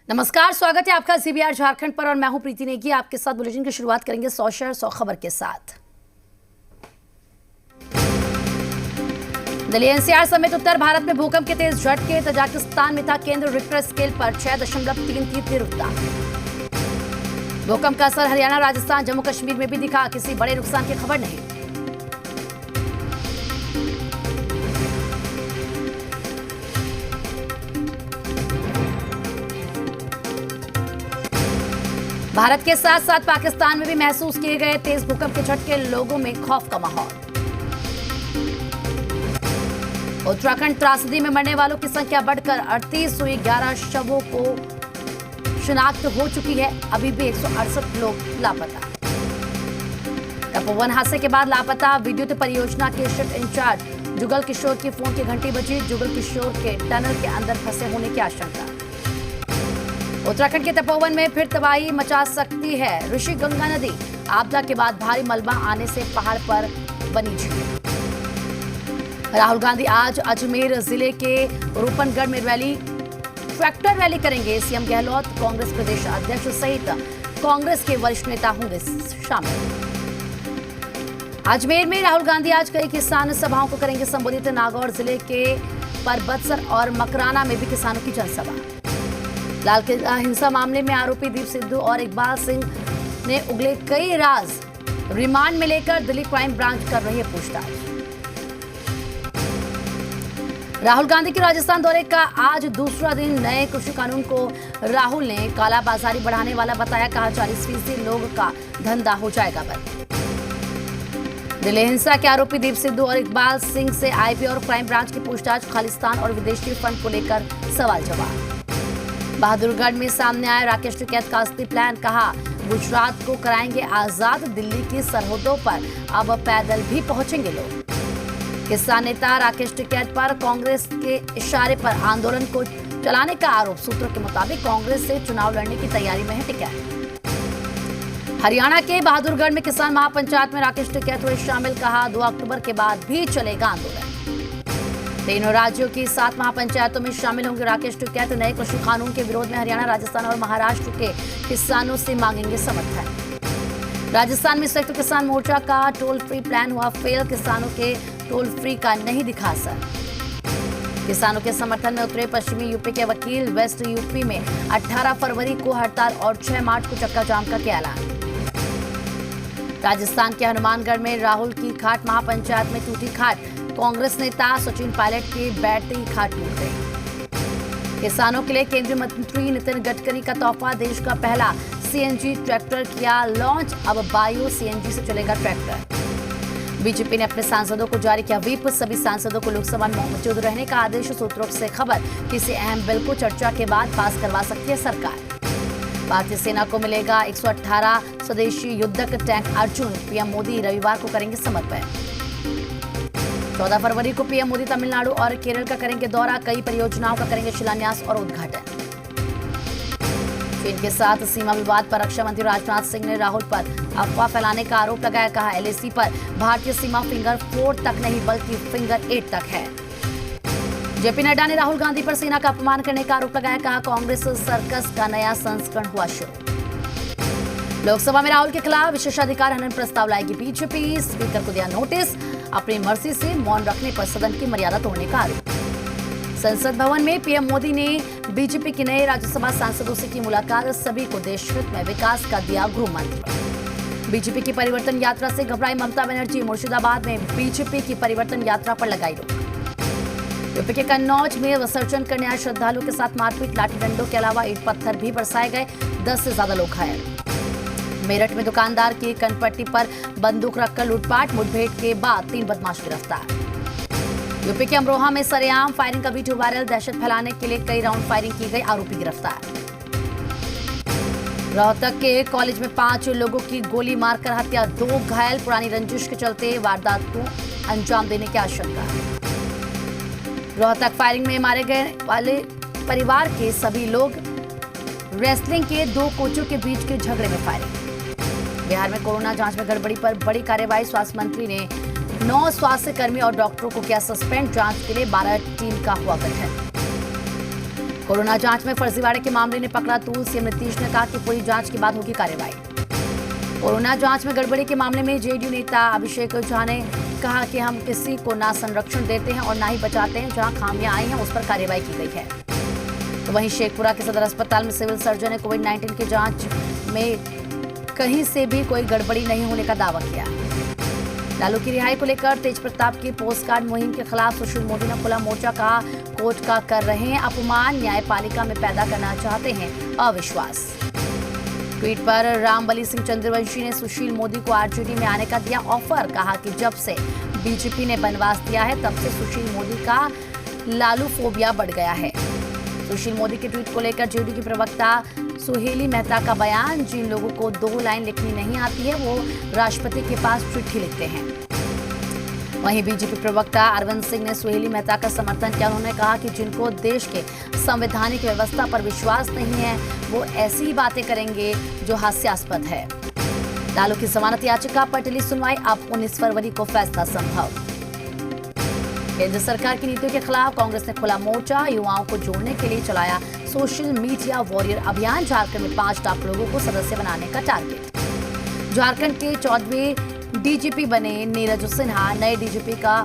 नमस्कार, स्वागत है आपका सीबीआर झारखंड पर और मैं हूं प्रीति नेगी। आपके साथ बुलेटिन की शुरुआत करेंगे 100 शहर 100 खबर के साथ। दिल्ली एनसीआर समेत उत्तर भारत में भूकंप के तेज झटके। तजाकिस्तान में था केंद्र रिक्टर स्केल पर 6.33 तीव्रता। भूकंप का असर हरियाणा, राजस्थान, जम्मू कश्मीर में भी दिखा। किसी बड़े नुकसान की खबर नहीं। भारत के साथ साथ पाकिस्तान में भी महसूस किए गए तेज भूकंप के झटके। लोगों में खौफ का माहौल। उत्तराखंड त्रासदी में मरने वालों की संख्या बढ़कर 38 हुई। 11 शवों को शिनाख्त हो चुकी है। अभी भी 168 लोग लापता। तपोवन हादसे के बाद लापता विद्युत परियोजना के शिफ्ट इंचार्ज जुगल किशोर की फोन की घंटी बजी। जुगल किशोर के टनल के अंदर फंसे होने की आशंका। उत्तराखंड के तपोवन में फिर तबाही मचा सकती है ऋषि गंगा नदी। आपदा के बाद भारी मलबा आने से पहाड़ पर बनी झील। राहुल गांधी आज अजमेर जिले के रूपनगढ़ में ट्रैक्टर रैली करेंगे। सीएम गहलोत, कांग्रेस प्रदेश अध्यक्ष सहित कांग्रेस के वरिष्ठ नेता होंगे शामिल। अजमेर में राहुल गांधी आज कई किसान सभाओं को करेंगे संबोधित। नागौर जिले के परबतसर और मकराना में भी किसानों की जनसभा। लाल किला हिंसा मामले में आरोपी दीप सिद्धू और इकबाल सिंह ने उगले कई राज रिमांड में लेकर दिल्ली क्राइम ब्रांच कर रही है पूछताछ। राहुल गांधी के राजस्थान दौरे का आज दूसरा दिन। नए कृषि कानून को राहुल ने कालाबाजारी बढ़ाने वाला बताया। कहा 40% लोग का धंधा हो जाएगा बंद। दिल्ली हिंसा के आरोपी दीप सिद्धू और इकबाल सिंह से आईबी और क्राइम ब्रांच की पूछताछ। खालिस्तान और विदेशी फंड को लेकर सवाल जवाब। बहादुरगढ़ में सामने आया राकेश टिकैत का असली प्लान। कहा गुजरात को कराएंगे आजाद। दिल्ली की सरहदों पर अब पैदल भी पहुंचेंगे लोग। किसान नेता राकेश टिकैत पर कांग्रेस के इशारे पर आंदोलन को चलाने का आरोप। सूत्रों के मुताबिक कांग्रेस से चुनाव लड़ने की तैयारी में है टिकैत। हरियाणा के बहादुरगढ़ में किसान महापंचायत में राकेश टिकैत हुए शामिल। कहा 2 अक्टूबर के बाद भी चलेगा आंदोलन। तीनों राज्यों की 7 महापंचायतों में शामिल होंगे राकेश टिकैत। नए कृषि कानून के विरोध में हरियाणा, राजस्थान और महाराष्ट्र के किसानों से मांगेंगे समर्थन। राजस्थान में संयुक्त किसान मोर्चा का टोल फ्री प्लान हुआ फेल। किसानों के टोल फ्री का नहीं दिखा असर। किसानों के समर्थन में उतरे पश्चिमी यूपी के वकील। वेस्ट यूपी में 18 फरवरी को हड़ताल और 6 मार्च को चक्का जाम का किया ऐलान। राजस्थान के हनुमानगढ़ में राहुल की खाट। महापंचायत में टूटी खाट। कांग्रेस नेता सचिन पायलट की बैठते ही खाट टूट गई। किसानों के लिए केंद्रीय मंत्री नितिन गडकरी का तोहफा। देश का पहला सीएनजी ट्रैक्टर किया लॉन्च। अब बायो सीएनजी से चलेगा ट्रैक्टर। बीजेपी ने अपने सांसदों को जारी किया व्हिप। सभी सांसदों को लोकसभा में मौजूद रहने का आदेश। सूत्रों से खबर किसी अहम बिल को चर्चा के बाद पास करवा सकती है सरकार। भारतीय सेना को मिलेगा 118 स्वदेशी युद्धक टैंक अर्जुन। पीएम मोदी रविवार को करेंगे समर्पण। 14 फरवरी को पीएम मोदी तमिलनाडु और केरल का करेंगे दौरा। कई परियोजनाओं का करेंगे शिलान्यास और उद्घाटन। चीन के साथ सीमा विवाद पर रक्षा मंत्री राजनाथ सिंह ने राहुल पर अफवाह फैलाने का आरोप लगाया। कहा एलएसी पर भारतीय सीमा फिंगर 4 तक नहीं बल्कि फिंगर 8 तक है। जेपी नड्डा ने राहुल गांधी पर सेना का अपमान करने का आरोप लगाया। कहा कांग्रेस सर्कस का नया संस्करण हुआ शुरू। लोकसभा में राहुल के खिलाफ विशेषाधिकार हनन प्रस्ताव लाएगी बीजेपी। स्पीकर को दिया नोटिस। अपनी मर्जी से मौन रखने पर सदन की मर्यादा तोड़ने का आरोप। संसद भवन में पीएम मोदी ने बीजेपी के नए राज्यसभा सांसदों से की मुलाकात। सभी को देश हित में विकास का दिया गृह मंत्र। बीजेपी की परिवर्तन यात्रा से घबराई ममता बनर्जी। मुर्शिदाबाद में बीजेपी की परिवर्तन यात्रा पर लगाई रोक। यूपी के कन्नौज में विसर्जन करने आए श्रद्धालुओं के साथ मारपीट। लाठी डंडों के अलावा ईंट पत्थर भी बरसाए गए। 10 से ज्यादा लोग घायल। मेरठ में दुकानदार की कनपट्टी पर बंदूक रखकर लूटपाट। मुठभेड़ के बाद 3 बदमाश गिरफ्तार। यूपी के अमरोहा में सरेआम फायरिंग का वीडियो वायरल। दहशत फैलाने के लिए कई राउंड फायरिंग की गई। आरोपी गिरफ्तार। रोहतक के कॉलेज में 5 लोगों की गोली मारकर हत्या। 2 घायल। पुरानी रंजिश के चलते वारदात को अंजाम देने की आशंका। रोहतक फायरिंग में मारे गए वाले परिवार के सभी लोग। रेसलिंग के 2 कोचों के बीच के झगड़े में फायरिंग। बिहार में कोरोना जांच में गड़बड़ी पर बड़ी कार्रवाई। स्वास्थ्य मंत्री ने 9 स्वास्थ्य कर्मी और डॉक्टरों को किया सस्पेंड। जांच के लिए 12 टीम का हुआ गठन। कोरोना जांच में फर्जीवाड़े के मामले ने पकड़ा तूल। सीएम नीतीश ने कहा कि पूरी जांच के बाद होगी कार्रवाई। कोरोना जांच में गड़बड़ी के मामले में जेडीयू नेता अभिषेक झा ने कहा कि हम किसी को ना संरक्षण देते हैं और ना ही बचाते हैं। जहां खामियां आई हैं उस पर कार्रवाई की गई है। तो वहीं शेखपुरा के सदर अस्पताल में सिविल सर्जन ने कोविड-19 की जांच में कहीं से भी कोई गड़बड़ी नहीं होने का दावा किया। लालू की रिहाई को लेकर तेज प्रताप की पोस्टकार्ड मुहिम के खिलाफ सुशील मोदी ने खुला मोर्चा। कहा कोर्ट का कर रहे हैं अपमान, न्यायपालिका में पैदा करना चाहते हैं अविश्वास। ट्वीट पर रामबली सिंह चंद्रवंशी ने सुशील मोदी को आरजेडी में आने का दिया ऑफर। कहा कि जब से बीजेपी ने बनवास दिया है तब से सुशील मोदी का लालू फोबिया बढ़ गया है। सुशील मोदी के ट्वीट को लेकर जेडीयू की प्रवक्ता सुहेली मेहता का बयान। जिन लोगों को 2 लाइन लिखनी नहीं आती है वो राष्ट्रपति के पास चिट्ठी लिखते हैं। वहीं बीजेपी प्रवक्ता अरविंद सिंह ने सुहेली मेहता का समर्थन किया। उन्होंने कहा कि जिनको देश के संवैधानिक व्यवस्था पर विश्वास नहीं है वो ऐसी ही बातें करेंगे जो हास्यास्पद है। लालू की जमानत याचिका पर टली सुनवाई, अब 19 फरवरी को फैसला संभव। केंद्र सरकार की नीतियों के खिलाफ कांग्रेस ने खुला मोर्चा। युवाओं को जोड़ने के लिए चलाया सोशल मीडिया वॉरियर अभियान। झारखंड में 5 टॉप लोगों को सदस्य बनाने का टारगेट। झारखंड के 14वें डीजीपी बने नीरज सिन्हा। नए डीजीपी का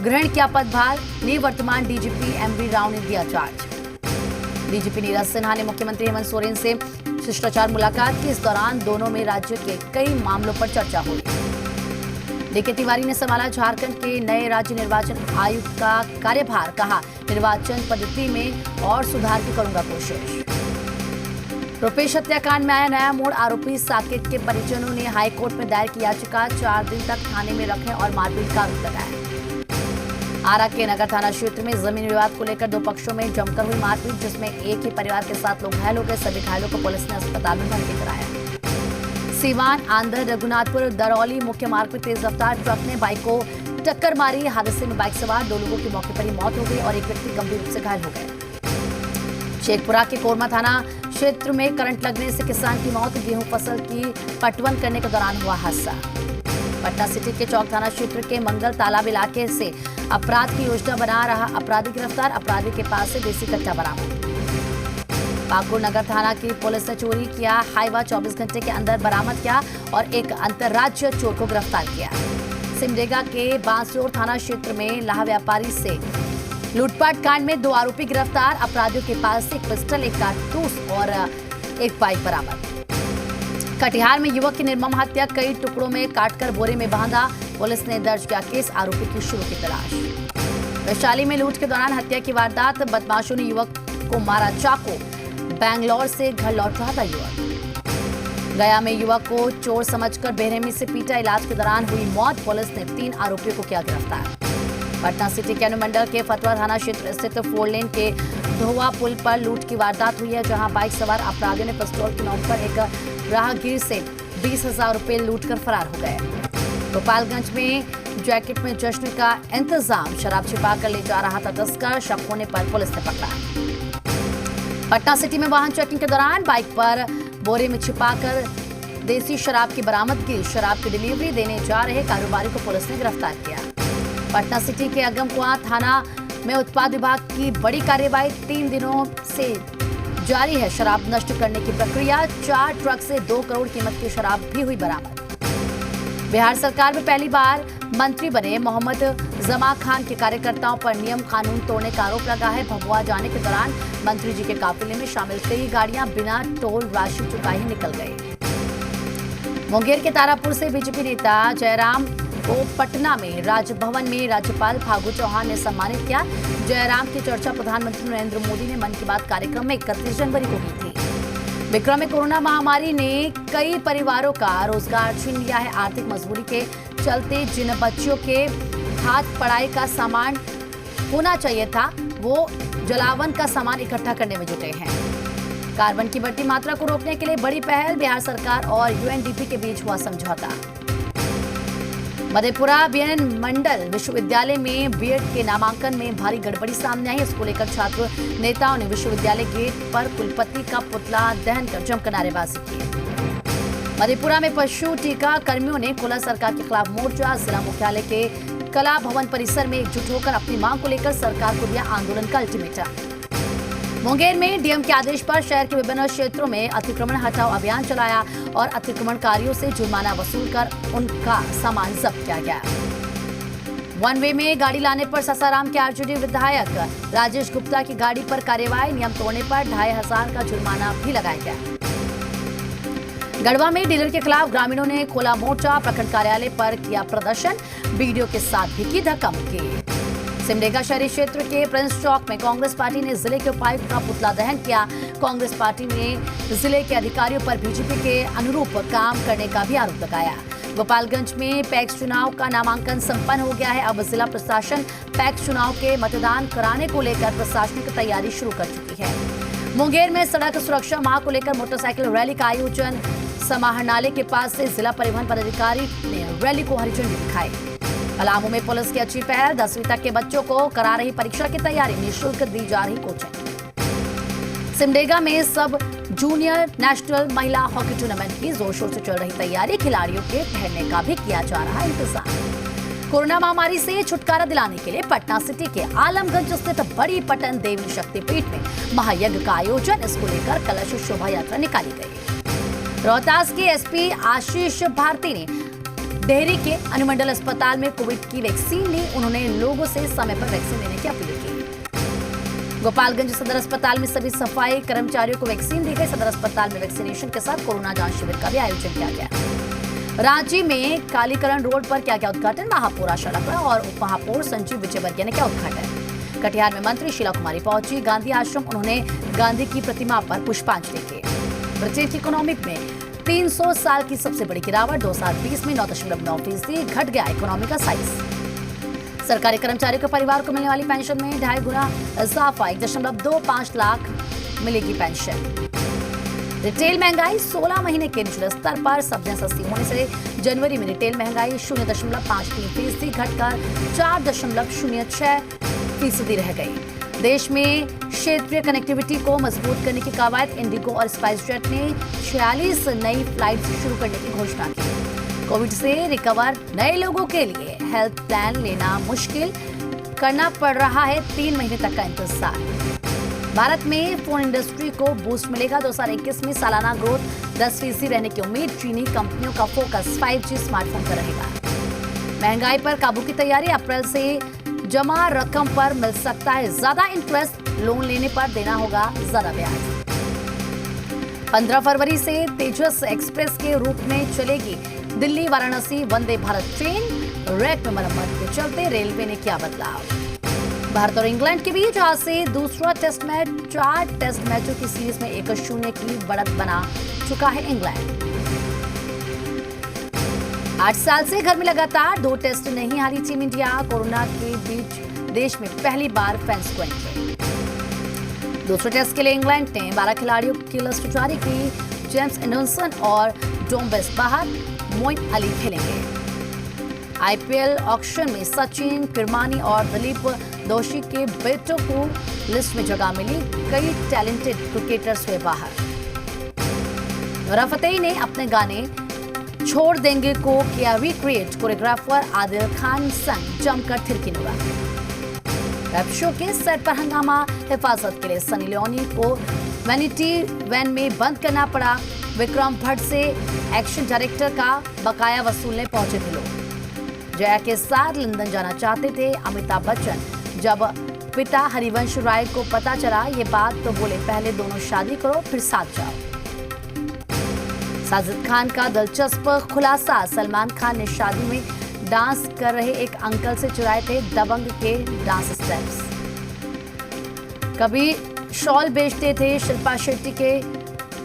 ग्रहण किया पदभार। निवर्तमान डीजीपी एमवी राव ने दिया चार्ज। डीजीपी नीरज सिन्हा ने मुख्यमंत्री हेमंत सोरेन से शिष्टाचार मुलाकात की। इस दौरान दोनों में राज्य के कई मामलों पर चर्चा हुई। डीके तिवारी ने संभाला झारखंड के नए राज्य निर्वाचन आयुक्त का कार्यभार। कहा निर्वाचन पद्धति में और सुधार की करूंगा कोशिश। रुपेश हत्याकांड में आया नया मोड़। आरोपी साकेत के परिजनों ने हाईकोर्ट में दायर की याचिका। 4 दिन तक थाने में रखने और मारपीट का आरोप लगाया। आरा के नगर थाना क्षेत्र में जमीन विवाद को लेकर 2 पक्षों में जमकर हुई मारपीट, जिसमें एक ही परिवार के 7 लोग घायल हो गए। सभी घायलों को पुलिस ने अस्पताल में भर्ती कराया। सीवान आंध्र रघुनाथपुर दरौली मुख्य मार्ग पर तेज रफ्तार ट्रक ने बाइक को टक्कर मारी। हादसे में बाइक सवार 2 लोगों की मौके पर ही मौत हो गई और एक व्यक्ति गंभीर रूप से घायल हो गए। शेखपुरा के कोरमा थाना क्षेत्र में करंट लगने से किसान की मौत। गेहूं फसल की पटवन करने के दौरान हुआ हादसा। पटना सिटी के चौक थाना क्षेत्र के मंगल तालाब इलाके से अपराध की योजना बना रहा अपराधी गिरफ्तार। अपराधी के पास से देसी कट्टा बरामद। पाकुड़ नगर थाना की पुलिस ने चोरी किया हाईवा 24 घंटे के अंदर बरामद किया और एक अंतर्राज्यीय चोर को गिरफ्तार किया। सिमडेगा के बांसजोर थाना क्षेत्र में लाह व्यापारी से लूटपाट कांड में 2 आरोपी गिरफ्तार। अपराधियों के पास से एक पिस्टल, एक कारतूस और एक बाइक बरामद। कटिहार में युवक की निर्मम हत्या, कई टुकड़ों में काटकर बोरे में बांधा। पुलिस ने दर्ज किया केस। आरोपी की शुरू की तलाश। वैशाली में लूट के दौरान हत्या की वारदात। बदमाशों ने युवक को मारा चाकू। बैंगलोर से घर लौट रहा था युवक। गया में युवक को चोर समझकर बेरहमी से पीटा। इलाज के दौरान हुई मौत। पुलिस ने 3 आरोपियों को किया गिरफ्तार। पटना सिटी के अनुमंडल के फतवा थाना क्षेत्र स्थित 4 लेन के धोवा पुल पर लूट की वारदात हुई है, जहां बाइक सवार अपराधियों ने पिस्तौल की नोक पर एक राहगीर से 20,000 रुपए लूट कर फरार हो गए। गोपालगंज में जैकेट में जश्न का इंतजाम। शराब छिपा कर ले जा रहा था तस्कर। शक होने पर पुलिस ने पकड़ा। पटना सिटी में वाहन चेकिंग के दौरान बाइक पर बोरे में छिपाकर देसी शराब की बरामदगी। शराब की डिलीवरी देने जा रहे कारोबारी को पुलिस ने गिरफ्तार किया। पटना सिटी के अगमकुआं थाना में उत्पाद विभाग की बड़ी कार्रवाई। 3 दिनों से जारी है शराब नष्ट करने की प्रक्रिया। 4 ट्रक से 2 करोड़ कीमत की शराब भी हुई बरामद। बिहार सरकार में पहली बार मंत्री बने मोहम्मद जमा खान के कार्यकर्ताओं पर नियम कानून तोड़ने का आरोप लगा है। भभुआ जाने के दौरान मंत्री जी के काफिले में शामिल कई गाड़ियां बिना टोल राशि चुकाए ही निकल गई। मुंगेर के तारापुर से बीजेपी नेता जयराम को पटना में राजभवन में राज्यपाल फागू चौहान ने सम्मानित किया। जयराम की चर्चा प्रधानमंत्री नरेंद्र मोदी ने मन की बात कार्यक्रम में 31 जनवरी को की थी। विक्रम में कोरोना महामारी ने कई परिवारों का रोजगार छीन लिया है। आर्थिक मजबूरी के चलते जिन बच्चों के हाथ पढ़ाई का सामान होना चाहिए था वो जलावन का सामान इकट्ठा करने में जुटे हैं। कार्बन की बढ़ती मात्रा को रोकने के लिए बड़ी पहल। बिहार सरकार और यूएनडीपी के बीच हुआ समझौता। मधेपुरा बीएन मंडल विश्वविद्यालय में बीएड के नामांकन में भारी गड़बड़ी सामने आई। इसको लेकर छात्र नेताओं ने विश्वविद्यालय गेट पर कुलपति का पुतला दहन कर जमकर नारेबाजी की। मधेपुरा में पशु टीका कर्मियों ने खोला सरकार के खिलाफ मोर्चा। जिला मुख्यालय के कला भवन परिसर में एकजुट होकर अपनी मांग को लेकर सरकार को दिया आंदोलन का अल्टीमेटम। मुंगेर में डीएम के आदेश पर शहर के विभिन्न क्षेत्रों में अतिक्रमण हटाओ अभियान चलाया और अतिक्रमणकारियों से जुर्माना वसूल कर उनका सामान जब्त किया गया। वन वे में गाड़ी लाने पर सासाराम के आरजेडी विधायक राजेश गुप्ता की गाड़ी पर कार्रवाई, नियम तोड़ने पर 2500 का जुर्माना भी लगाया गया। गढ़वा में डीलर के खिलाफ ग्रामीणों ने खोला मोर्चा, प्रखंड कार्यालय पर किया प्रदर्शन, वीडियो के साथ भी की धक्का मुक्की। सिमडेगा शहरी क्षेत्र के प्रिंस चौक में कांग्रेस पार्टी ने जिले के उपायुक्त का पुतला दहन किया। कांग्रेस पार्टी ने जिले के अधिकारियों पर बीजेपी के अनुरूप काम करने का भी आरोप लगाया। गोपालगंज में पैक्स चुनाव का नामांकन संपन्न हो गया है। अब जिला प्रशासन पैक्स चुनाव के मतदान कराने को लेकर प्रशासनिक तैयारी शुरू कर चुकी है। मुंगेर में सड़क सुरक्षा माह को लेकर मोटरसाइकिल रैली का आयोजन, समाहरणालय के पास से जिला परिवहन पदाधिकारी ने रैली को हरी झंडी दिखाई। पलामू में पुलिस की अच्छी पहल, 10वीं तक के बच्चों को करा रही परीक्षा की तैयारी, निःशुल्क दी जा रही कोचिंग। सिमडेगा में सब जूनियर नेशनल महिला हॉकी टूर्नामेंट की जोर शोर से चल रही तैयारी, खिलाड़ियों के ठहरने का भी किया जा रहा है इंतजाम। कोरोना महामारी से छुटकारा दिलाने के लिए पटना सिटी के आलमगंज स्थित बड़ी पटन देवी शक्तिपीठ में महायज्ञ का आयोजन, इसको लेकर कलश शोभा यात्रा निकाली गई। रोहतास के एसपी आशीष भारती ने डेहरी के अनुमंडल अस्पताल में कोविड की वैक्सीन ली। उन्होंने लोगों से समय पर वैक्सीन लेने की अपील की। गोपालगंज सदर अस्पताल में सभी सफाई कर्मचारियों को वैक्सीन दी गई। सदर अस्पताल में वैक्सीनेशन के साथ कोरोना जांच शिविर का भी आयोजन किया गया। रांची में कालीकरण रोड पर क्या क्या उद्घाटन, महापौर आशा लकड़ा और उप महापौर संजीव विजयवर्गीय ने किया उद्घाटन। कटिहार में मंत्री शीला कुमारी पहुंची गांधी आश्रम, उन्होंने गांधी की प्रतिमा पर पुष्पांजलि की। ब्रिटेन की इकोनॉमिक में 300 साल की सबसे बड़ी गिरावट, 2020 में 9.9% घट गया इकोनॉमी का साइज। सरकारी कर्मचारियों के परिवार को मिलने वाली पेंशन में 2.5 गुना इजाफा, 1.25 लाख मिलेगी पेंशन। रिटेल महंगाई 16 महीने के निचले स्तर पर, सब्जियां सस्ती होने से जनवरी में रिटेल महंगाई 0.53% घटकर 4.06% रह गई। देश में क्षेत्रीय कनेक्टिविटी को मजबूत करने की कवायद, इंडिगो और स्पाइस जेट ने 46 नई फ्लाइट शुरू करने की घोषणा की। कोविड से रिकवर नए लोगों के लिए हेल्थ प्लान लेना मुश्किल, करना पड़ रहा है 3 महीने तक का इंतजार। भारत में फोन इंडस्ट्री को बूस्ट मिलेगा, 2021 में सालाना ग्रोथ 10% रहने की उम्मीद। चीनी कंपनियों का फोकस 5G स्मार्टफोन पर रहेगा। महंगाई पर काबू की तैयारी, अप्रैल से जमा रकम पर मिल सकता है ज्यादा इंटरेस्ट, लोन लेने पर देना होगा ज्यादा ब्याज। 15 फरवरी से तेजस एक्सप्रेस के रूप में चलेगी दिल्ली वाराणसी वंदे भारत ट्रेन। रैक में मरम्मत के चलते रेलवे ने किया बदलाव। भारत और इंग्लैंड के बीच आज से दूसरा टेस्ट मैच, 4 टेस्ट मैचों की सीरीज में 1-0 की बढ़त बना चुका है इंग्लैंड। 8 साल से घर में लगातार 2 टेस्ट नहीं हारी टीम इंडिया, कोरोना के बीच देश में पहली बार फैंस को एंट्री। दूसरे टेस्ट के लिए इंग्लैंड ने 12 खिलाड़ियों की लिस्ट जारी की। जेम्स एंडरसन और डोम्बेस बाहर, मोइन अली खेलेंगे। आईपीएल ऑक्शन में सचिन, किरमानी और दिलीप दोषी के बेटों को लिस्ट में जगह मिली, कई टैलेंटेड क्रिकेटर्स हुए बाहर। नूरा फतेही ने अपने गाने छोड़ देंगे को किया रिक्रिएट, कोरियोग्राफर आदिल खान संग जमकर थिरकी नूरा। रैप शो के सेट पर हंगामा, हिफाजत के लिए सनी लियोनी को वैनिटी वैन में बंद करना पड़ा। विक्रम भट्ट से एक्शन डायरेक्टर का बकाया वसूलने पहुंचे थे लोग। जया के साथ लंदन जाना चाहते थे अमिताभ बच्चन, जब पिता हरिवंश राय को पता चला ये बात तो बोले पहले दोनों शादी करो फिर साथ जाओ। साजिद खान का दिलचस्प खुलासा, सलमान खान ने शादी में डांस कर रहे एक अंकल से चुराए थे दबंग के डांस स्टेप्स। कभी शॉल बेचते थे शिल्पा शेट्टी के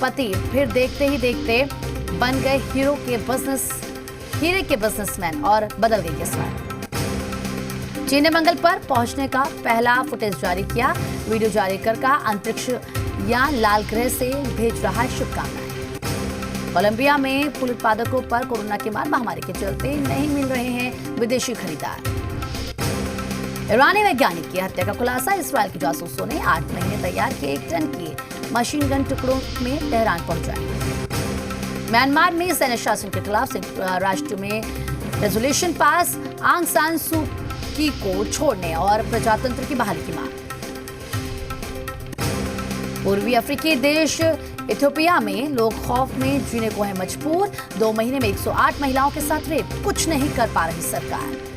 पति, फिर देखते ही देखते बन गए हीरे के बिजनेसमैन और बदल गई किस्मत। चीन ने मंगल पर पहुंचने का पहला फुटेज जारी किया। वीडियो जारी कर कहा अंतरिक्ष यान लाल ग्रह से भेज रहा है शुभकामनाएं। कोलंबिया में फूल उत्पादकों पर कोरोना की मार, महामारी के चलते नहीं मिल रहे हैं विदेशी खरीदार। ईरानी वैज्ञानिक की हत्या का खुलासा, इस्राएल के जासूसों ने 8 महीने तैयार किए 1 टन के मशीन गन टुकड़ों में तेहरान पहुंचाए। म्यांमार में सैन्य शासन के खिलाफ संयुक्त राष्ट्र में रेजोल्यूशन पास, आंग सान सू की को छोड़ने और प्रजातंत्र की बहाली की मांग। पूर्वी अफ्रीकी देश इथियोपिया में लोग खौफ में जीने को है मजबूर। 2 महीने में 108 महिलाओं के साथ रेप, कुछ नहीं कर पा रही सरकार।